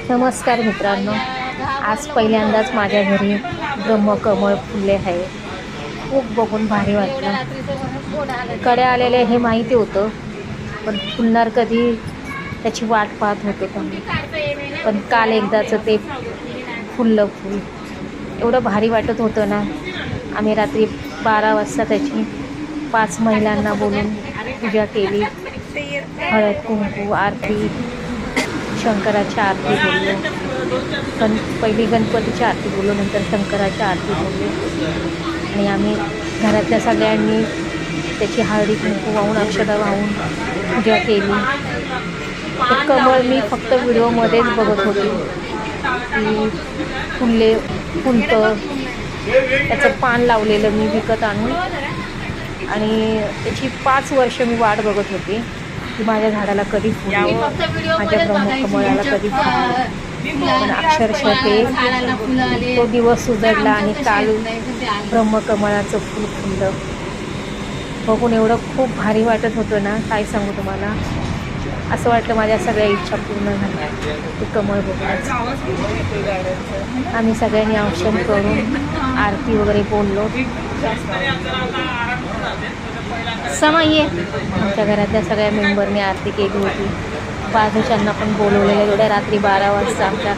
नमस्कार मित्रांनो, आज पहिल्यांदाच माझ्या घरी ब्रह्मकमळ फुलले आहे. खूप बघून भारी वाटलं. कड्या आलेले हे माहिती होतं, पण फुलणार कधी त्याची वाट पाहत होतो तुम्ही. पण काल एकदाचं ते फुललं फूल एवढं भारी वाटत होतं ना. आम्ही रात्री 12 वाजता त्याची 5 महिलांना बोलून पूजा केली. हळद कुंकू आरती, शंकराची आरती बोललो. पहिली गणपतीची आरती बोललो, नंतर शंकराची आरती बोललो. आणि आम्ही घरातल्या सगळ्यांनी त्याची हळदी कुंकू वाहून, अक्षता वाहून पूजा केली. ते कमळ मी फक्त व्हिडिओमध्येच बघत होती की फुलतं. त्याचं पान लावलेलं मी विकत आणून, आणि त्याची 5 वर्ष मी वाट बघत होती की माझ्या झाडाला कधी फुलेल, माझ्या ब्रह्मकमळाला कधी फुलेल. पण अक्षरशः तो दिवस उजडला आणि काल ब्रह्मकमळाचं फूल फुललं. बघून एवढं खूप भारी वाटत होतं ना, काय सांगू तुम्हाला. असं वाटलं माझ्या सगळ्या इच्छा पूर्ण झाल्या ते कमळ बघून. आम्ही सगळ्यांनी औक्षण करून आरती वगैरे बोललो. समय आमच्या घरातल्या सगळ्या मेंबरने आरती केली होती. बाजूच्यांना पण बोलवलेलं. एवढ्या रात्री 12 वाजता आमच्या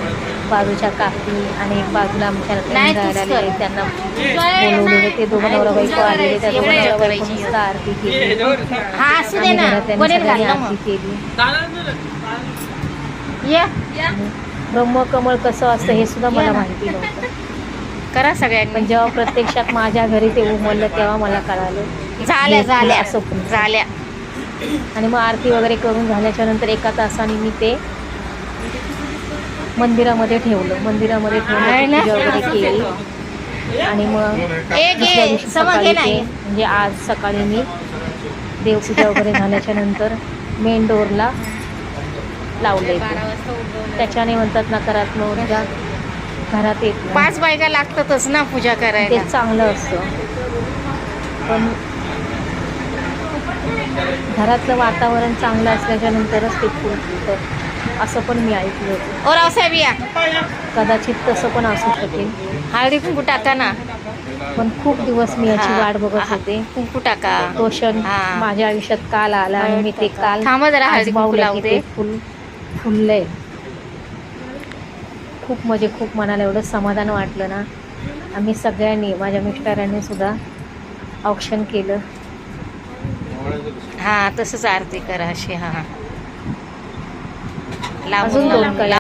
बाजूच्या काकी आणि एक बाजूला आमच्या राहिलेले त्यांना बोलवलेले. ते दोघं नवरा बायको आलेले. त्या दोघं नवरा बायकोने सुद्धा आरती केली. घरातल्यांनी सगळ्यांनी आरती केली. ब्रह्मकमळ कसं असतं हे सुद्धा मला माहिती नव्हतं. करा सगळ्यांनी. पण जेव्हा प्रत्यक्षात माझ्या घरी ते उमललं तेव्हा मला कळालं. झाल्या. आणि मग आरती वगैरे करून झाल्याच्या नंतर 1 तासाने मी ते मंदिरामध्ये ठेवलं. पूजा वगैरे केली. आणि मग दुसऱ्या दिवशी सकाळी म्हणजे आज सकाळी मी देवपूजा वगैरे झाल्याच्या नंतर मेन डोअरला लावले. त्याच्याने म्हणतात नकारात्मक ऊर्जा घरात येत नाही. 5 बायका लागतातच ना पूजा करायला. ते चांगलं असतं. पण घरातलं वातावरण चांगलं असल्याच्या नंतरच ते फूल फुलतं असं पण मी ऐकलं होतं. ओ रावसाहेब या. कदाचित तसं पण असू शकेल. हळदी कुंकू टाका ना. पण खूप दिवस मी याची वाट बघत होते. कुंकू टाका. तो क्षण माझ्या आयुष्यात काल आला आणि मी ते काल आजमावलं की ते फुल फुललंय. खूप म्हणजे खूप मनाला एवढं समाधान वाटलं ना. आम्ही सगळ्यांनी, माझ्या मिस्टरांनी सुद्धा औक्षण केलं. तसंच आरती करा अशी. अजून 2 कला